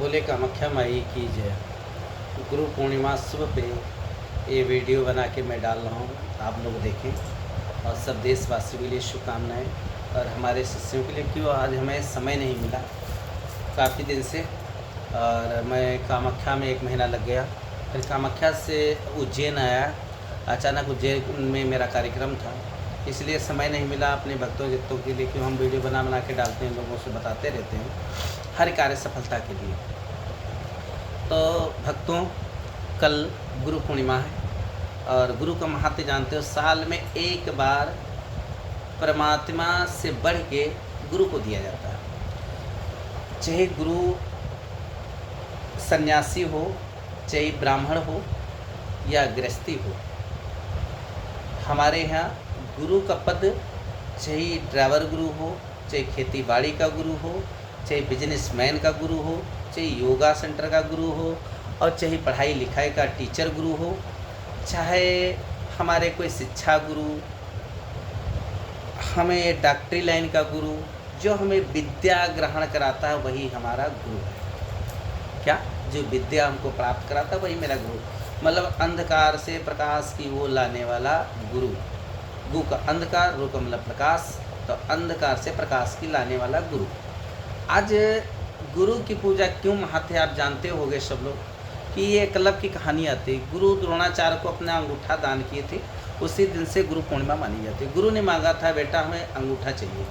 बोले कामाख्या माई की जय। गुरु पूर्णिमा शुभ पे ये वीडियो बना के मैं डाल रहा हूँ, आप लोग देखें और सब देशवासियों के लिए शुभकामनाएँ। और हमारे शिष्यों के लिए क्यों आज हमें समय नहीं मिला काफ़ी दिन से, और मैं कामाख्या में 1 महीना लग गया। फिर कामाख्या से उज्जैन आया, अचानक उज्जैन में मेरा कार्यक्रम था, इसलिए समय नहीं मिला अपने भक्तों जितों के लिए। क्यों हम वीडियो बना के डालते हैं, लोगों से बताते रहते हैं हर कार्य सफलता के लिए। तो भक्तों, कल गुरु पूर्णिमा है और गुरु का महत्व जानते हो। साल में एक बार परमात्मा से बढ़ के गुरु को दिया जाता है, चाहे गुरु सन्यासी हो, चाहे ब्राह्मण हो या गृहस्थी हो। हमारे यहाँ गुरु का पद चाहे ड्राइवर गुरु हो, चाहे खेती बाड़ी का गुरु हो, चाहे बिजनेसमैन का गुरु हो, चाहे योगा सेंटर का गुरु हो, और चाहे पढ़ाई लिखाई का टीचर गुरु हो, चाहे हमारे कोई शिक्षा गुरु, हमें डॉक्टरी लाइन का गुरु, जो हमें विद्या ग्रहण कराता है वही हमारा गुरु है। क्या? जो विद्या हमको प्राप्त कराता है वही मेरा गुरु, मतलब अंधकार से प्रकाश की वो लाने वाला गुरु। गु का अंधकार, रू का मतलब प्रकाश, तो अंधकार से प्रकाश की लाने वाला गुरु। आज गुरु की पूजा क्यों महत्व है आप जानते होंगे सब लोग, कि ये एकलव्य की कहानी आती है। गुरु द्रोणाचार्य को अपना अंगूठा दान किए थे, उसी दिन से गुरु पूर्णिमा मानी जाती है। गुरु ने मांगा था, बेटा हमें अंगूठा चाहिए।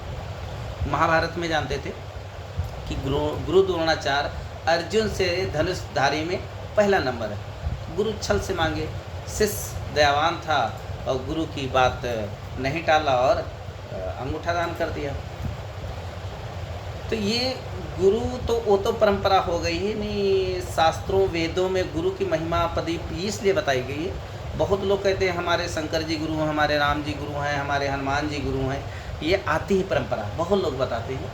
महाभारत में जानते थे कि गुरु द्रोणाचार्य अर्जुन से धनुषधारी में पहला नंबर है। गुरु छल से मांगे, शिष्य दयावान था और गुरु की बात नहीं टाला और अंगूठा दान कर दिया। तो ये गुरु तो वो तो परंपरा हो गई है, नहीं शास्त्रों वेदों में गुरु की महिमा पदी इसलिए बताई गई है। बहुत लोग कहते हैं हमारे शंकर जी गुरु हैं, हमारे राम जी गुरु हैं, हमारे हनुमान जी गुरु हैं। ये आती ही परंपरा, बहुत लोग बताते हैं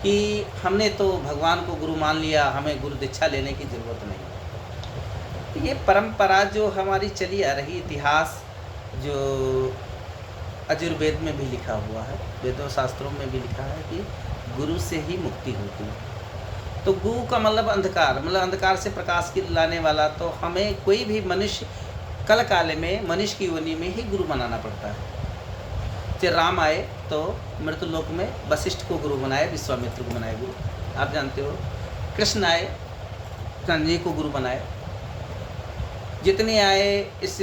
कि हमने तो भगवान को गुरु मान लिया, हमें गुरु दीक्षा लेने की ज़रूरत नहीं। ये परंपरा जो हमारी चली आ रही इतिहास, जो अजुर्वेद में भी लिखा हुआ है, वेदों शास्त्रों में भी लिखा है कि गुरु से ही मुक्ति होती है। तो गुरु का मतलब अंधकार, मतलब अंधकार से प्रकाश की लाने वाला। तो हमें कोई भी मनुष्य कल काल में मनुष्य की योनि में ही गुरु बनाना पड़ता है। जब राम आए तो मृत्युलोक में वशिष्ठ को गुरु बनाए, विश्वामित्र को बनाए गुरु, आप जानते हो। कृष्ण आए, संजय को गुरु बनाए। जितने आए इस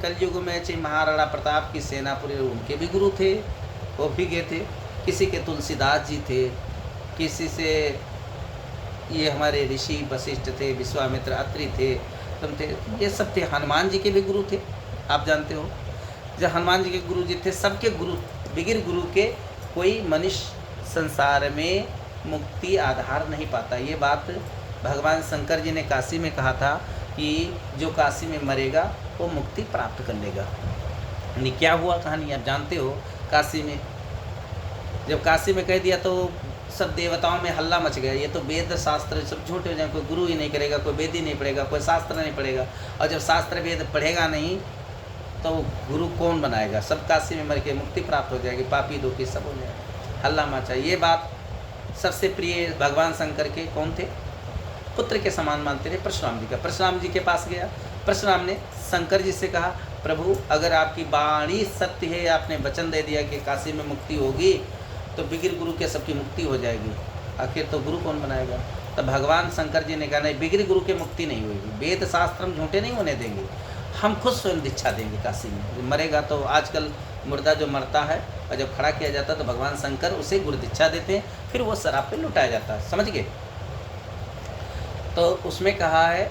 कलयुग में, चाहे महाराणा प्रताप की सेनापुरी, उनके भी गुरु थे, वो भी गए थे। किसी के तुलसीदास जी थे, किसी से ये हमारे ऋषि वशिष्ठ थे, विश्वामित्र, अत्रि थे, तुम थे, ये सब थे। हनुमान जी के भी गुरु थे, आप जानते हो। जब हनुमान जी के गुरु जी थे, सबके गुरु, बिगिर गुरु के कोई मनुष्य संसार में मुक्ति आधार नहीं पाता। ये बात भगवान शंकर जी ने काशी में कहा था कि जो काशी में मरेगा वो मुक्ति प्राप्त कर लेगा। यानी क्या हुआ कहानी आप जानते हो। काशी में जब काशी में कह दिया तो सब देवताओं में हल्ला मच गया, ये तो वेद शास्त्र सब झूठे हो जाए, कोई गुरु ही नहीं करेगा, कोई वेद ही नहीं पढ़ेगा, कोई शास्त्र नहीं पढ़ेगा। और जब शास्त्र वेद पढ़ेगा नहीं तो गुरु कौन बनाएगा। सब काशी में मर के मुक्ति प्राप्त हो जाएगी, पापी दुखी सब हो जाएगा, हल्ला मचा। ये बात सबसे प्रिय भगवान शंकर के कौन थे, पुत्र के समान मानते थे, परशुराम जी का। परशुराम जी के पास गया, परशुराम ने शंकर जी से कहा, प्रभु अगर आपकी वाणी सत्य है, आपने वचन दे दिया कि काशी में मुक्ति होगी, तो बिगिर गुरु के सबकी मुक्ति हो जाएगी, आखिर तो गुरु कौन बनाएगा। तो भगवान शंकर जी ने कहा, नहीं, बिगिर गुरु की मुक्ति नहीं होगी, वेद शास्त्र हम झूठे नहीं होने देंगे, हम खुद स्वयं दीक्षा देंगे काशी में। मरेगा तो आजकल मुर्दा जो मरता है और जब खड़ा किया जाता है तो भगवान शंकर उसे गुरु दीक्षा देते हैं, फिर वो शराब पे लुटाया जाता है, समझ गए। तो उसमें कहा है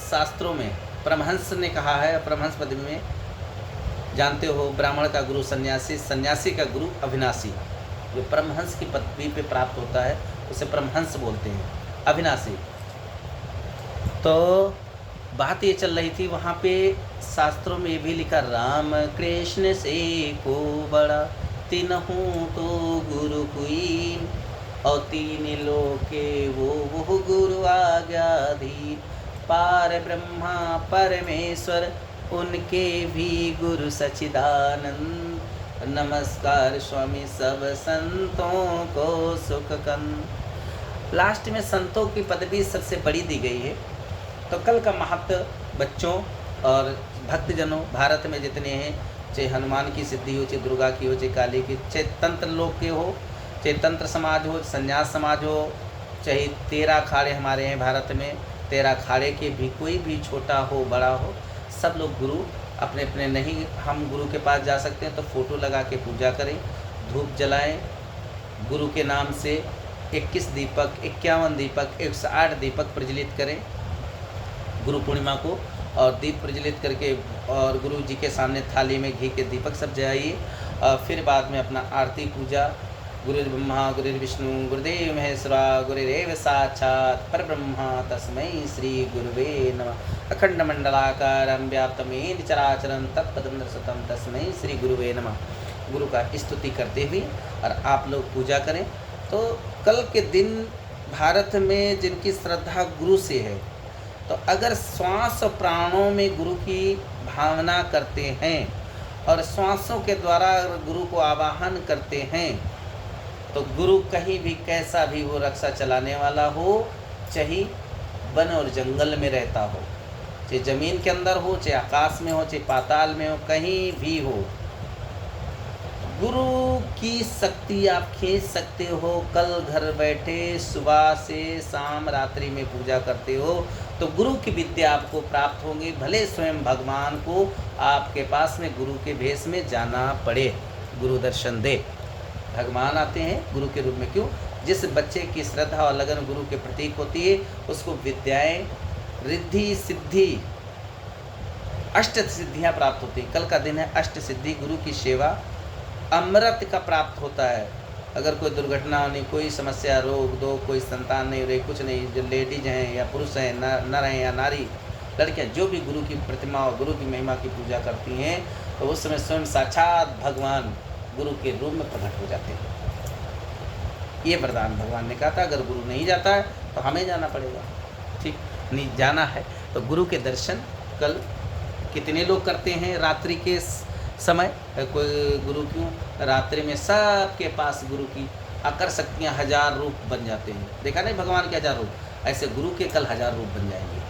शास्त्रों में, परमहंस ने कहा है, परमहंस पद में जानते हो, ब्राह्मण का गुरु सन्यासी, सन्यासी का गुरु अविनाशी। जो परमहंस की पदवी पे प्राप्त होता है उसे परमहंस बोलते हैं, अविनाशी। तो बात ये चल रही थी वहाँ पे, शास्त्रों में भी लिखा, राम कृष्ण से को बड़ा तीनहूँ तो गुरु हुई, और तीन लोके वो गुरु आज्ञाधीन, पार ब्रह्मा परमेश्वर उनके भी गुरु सच्चिदानंद, नमस्कार स्वामी सब संतों को सुख कन। लास्ट में संतों की पदवी सबसे बड़ी दी गई है। तो कल का महत्व बच्चों और भक्तजनों, भारत में जितने हैं, चाहे हनुमान की सिद्धि हो, चाहे दुर्गा की हो, चाहे काली की, चाहे तंत्र लोग के हो, चाहे तंत्र समाज हो, संन्यास समाज हो, चाहे 13 अखाड़े हमारे हैं भारत में, 13 अखाड़े के भी कोई भी छोटा हो बड़ा हो, सब लोग गुरु अपने अपने, नहीं हम गुरु के पास जा सकते हैं तो फ़ोटो लगा के पूजा करें, धूप जलाएं, गुरु के नाम से 21 दीपक, 51 दीपक, 108 दीपक प्रज्वलित करें गुरु पूर्णिमा को, और दीप प्रज्वलित करके और गुरु जी के सामने थाली में घी के दीपक सब जलाइए। और फिर बाद में अपना आरती पूजा, गुरुर्ब्रह्मा गुरुर्विष्णु गुरुदेव महेश्वरा गुरुरेव साक्षात् परब्रह्मा तस्मै श्री गुरुवे नमः। अखंड मंडलाकारं व्याप्तं येन चराचरं तत्पदं दर्शितं तस्मै श्री गुरुवे नमः। गुरु का स्तुति करते हुए और आप लोग पूजा करें। तो कल के दिन भारत में जिनकी श्रद्धा गुरु से है, तो अगर श्वास प्राणों में गुरु की भावना करते हैं और श्वासों के द्वारा अगर गुरु को आवाहन करते हैं, तो गुरु कहीं भी कैसा भी वो रक्षा चलाने वाला हो, चाहे वन और जंगल में रहता हो, चाहे ज़मीन के अंदर हो, चाहे आकाश में हो, चाहे पाताल में हो, कहीं भी हो, गुरु की शक्ति आप खींच सकते हो। कल घर बैठे सुबह से शाम रात्रि में पूजा करते हो तो गुरु की विद्या आपको प्राप्त होगी, भले स्वयं भगवान को आपके पास में गुरु के भेष में जाना पड़े, गुरु दर्शन दे। भगवान आते हैं गुरु के रूप में, क्यों? जिस बच्चे की श्रद्धा और लगन गुरु के प्रतीक होती है, उसको विद्याएं, रिद्धि सिद्धि, अष्ट सिद्धियाँ प्राप्त होती हैं। कल का दिन है अष्ट सिद्धि, गुरु की सेवा, अमृत का प्राप्त होता है। अगर कोई दुर्घटना होनी, कोई समस्या, रोग दो, कोई संतान नहीं हो रही, कुछ नहीं, जो लेडीज हैं या पुरुष हैं, नर हैं या नारी, लड़कियां, जो भी गुरु की प्रतिमा और गुरु की महिमा की पूजा करती हैं, तो उस समय स्वयं साक्षात भगवान गुरु के रूप में प्रकट हो जाते हैं। ये वरदान भगवान ने कहा था, अगर गुरु नहीं जाता है तो हमें जाना पड़ेगा। ठीक नहीं जाना है तो गुरु के दर्शन कल कितने लोग करते हैं रात्रि के समय? कोई गुरु क्यों, रात्रि में सबके पास गुरु की आकर शक्तियाँ 1000 रूप बन जाते हैं। देखा नहीं भगवान के 1000 रूप, ऐसे गुरु के कल 1000 रूप बन जाएंगे।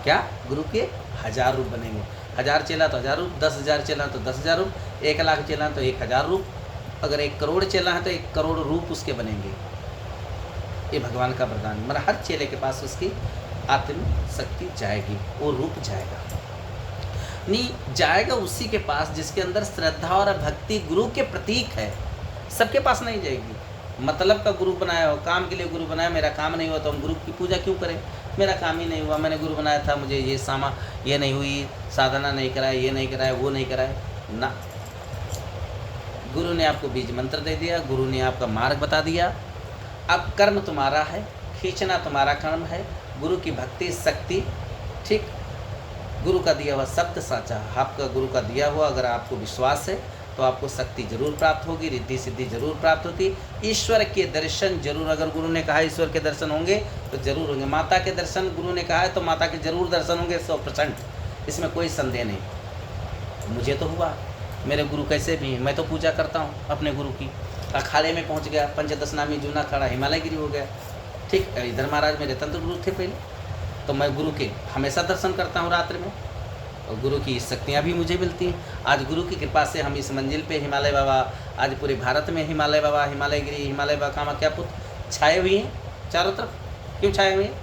क्या? गुरु के 1000 रूप बनेंगे। 1000 चेला तो 1000 रूप, 10,000 चेला तो 10,000 रूप, 1 लाख चेला तो 1000 रूप, अगर 1 करोड़ चेला है तो 1 करोड़ रूप उसके बनेंगे। ये भगवान का वरदान, मतलब हर चेले के पास उसकी आत्म शक्ति जाएगी, वो रूप जाएगा। नहीं जाएगा उसी के पास जिसके अंदर श्रद्धा और भक्ति गुरु के प्रतीक है। सबके पास नहीं जाएगी। मतलब का गुरु बनाया हो, काम के लिए गुरु बनाया, मेरा काम नहीं हुआ तो हम गुरु की पूजा क्यों करें? मेरा काम ही नहीं हुआ, मैंने गुरु बनाया था, मुझे ये नहीं हुई, साधना नहीं कराया, ये नहीं कराया, वो नहीं कराया ना। गुरु ने आपको बीज मंत्र दे दिया, गुरु ने आपका मार्ग बता दिया। अब कर्म तुम्हारा है, खींचना तुम्हारा कर्म है। गुरु की भक्ति शक्ति, ठीक, गुरु का दिया हुआ शब्द साचा, आपका गुरु का दिया हुआ अगर आपको विश्वास है तो आपको शक्ति जरूर प्राप्त होगी, रिद्धि सिद्धि जरूर प्राप्त होती, ईश्वर के दर्शन जरूर, अगर गुरु ने कहा ईश्वर के दर्शन होंगे तो जरूर होंगे। माता के दर्शन गुरु ने कहा है तो माता के जरूर दर्शन होंगे 100%, इसमें कोई संदेह नहीं। मुझे तो हुआ, मेरे गुरु कैसे भी हैं, मैं तो पूजा करता हूँ अपने गुरु की। अखाड़े में पहुँच गया, पंचदश नामी जूना खड़ा हिमालय गिरी हो गया। ठीक, इधर महाराज मेरे तंत्र गुरु थे पहले, तो मैं गुरु के हमेशा दर्शन करता हूँ रात्रि में, और गुरु की शक्तियाँ भी मुझे मिलती हैं। आज गुरु की कृपा से हम इस मंजिल पे हिमालय बाबा, आज पूरे भारत में हिमालय बाबा, हिमालय गिरी, हिमालय बाबा कामाख्या पुत्र छाए हुए हैं चारों तरफ। क्यों छाए हुए हैं?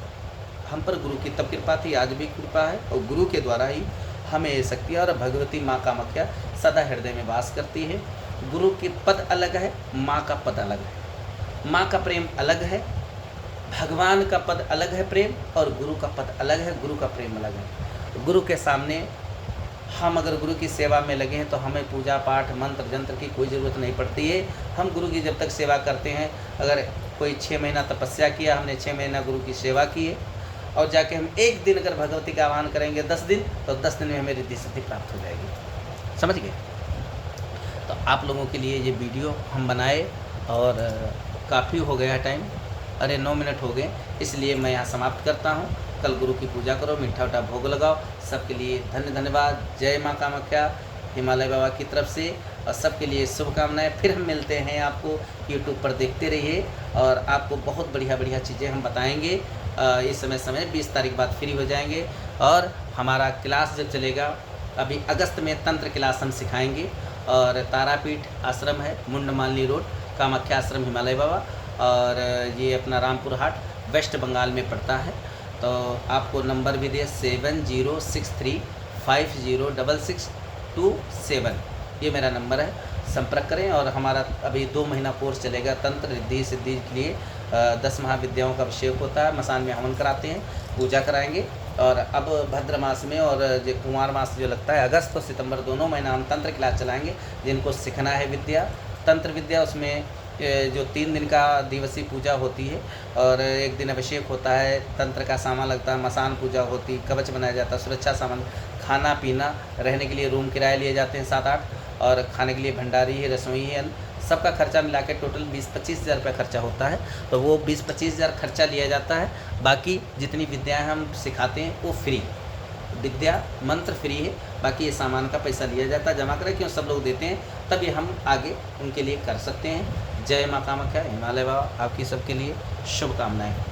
हम पर गुरु की तब कृपा थी, आज भी कृपा है, और गुरु के द्वारा ही हमें ये शक्ति। और भगवती माँ कामाख्या सदा हृदय में वास करती है। गुरु के पद अलग है, माँ का पद अलग है। माँ का प्रेम अलग है, भगवान का पद अलग है प्रेम, और गुरु का पद अलग है, गुरु का प्रेम अलग है। गुरु के सामने हम अगर गुरु की सेवा में लगे हैं तो हमें पूजा पाठ मंत्र जंत्र की कोई ज़रूरत नहीं पड़ती है। हम गुरु की जब तक सेवा करते हैं, अगर कोई 6 महीना तपस्या किया, हमने 6 महीना गुरु की सेवा की है, और जाके हम एक दिन अगर भगवती का आह्वान करेंगे 10 दिन, तो 10 दिन में हमें रिद्धि सिद्धि प्राप्त हो जाएगी। समझ गए? तो आप लोगों के लिए ये वीडियो हम बनाए, और काफ़ी हो गया टाइम, अरे 9 मिनट हो गए, इसलिए मैं यहाँ समाप्त करता हूँ। कल गुरु की पूजा करो, मीठा उठा भोग लगाओ। सबके लिए धन्यवाद। जय माँ कामाख्या हिमालय बाबा की तरफ से, और सबके लिए शुभकामनाएं। फिर हम मिलते हैं, आपको यूट्यूब पर देखते रहिए। और आपको बहुत बढ़िया बढ़िया चीज़ें हम बताएंगे। इस समय 20 तारीख बाद फ्री हो जाएंगे। और हमारा क्लास जब चलेगा, अभी अगस्त में तंत्र क्लास हम सिखाएंगे। और तारापीठ आश्रम है, मुंडमालिनी रोड, कामाख्या आश्रम, हिमालय बाबा, और ये अपना रामपुर हाट वेस्ट बंगाल में पड़ता है। तो आपको नंबर भी दिए 7063506627, ये मेरा नंबर है, संपर्क करें। और हमारा अभी 2 महीना कोर्स चलेगा तंत्र रिद्धि सिद्धि के लिए। 10 महाविद्याओं का अभिषेक होता है, मसान में हवन कराते हैं, पूजा कराएंगे। और अब भद्र मास में और जो कुमार मास जो लगता है, अगस्त और सितंबर दोनों महीना हम तंत्र क्लास चलाएंगे। जिनको सीखना है विद्या, तंत्र विद्या, उसमें जो 3 दिन का दिवसीय पूजा होती है और 1 दिन अभिषेक होता है, तंत्र का सामान लगता है, मसान पूजा होती, कवच बनाया जाता है, सुरक्षा सामान, खाना पीना, रहने के लिए रूम किराए लिए जाते हैं 7-8, और खाने के लिए भंडारी है, रसोई है, सबका खर्चा मिला के टोटल 20-25 हज़ार रुपये खर्चा होता है। तो वो 20-25 हज़ार खर्चा लिया जाता है। बाकी जितनी विद्याएं हम सिखाते हैं वो फ्री, विद्या मंत्र फ्री है, बाकी ये सामान का पैसा लिया जाता है। जमा करें, क्यों सब लोग देते हैं, तभी हम आगे उनके लिए कर सकते हैं। जय माँ कामाख्या, हिमालय बाबा आपकी सबके लिए शुभकामनाएँ।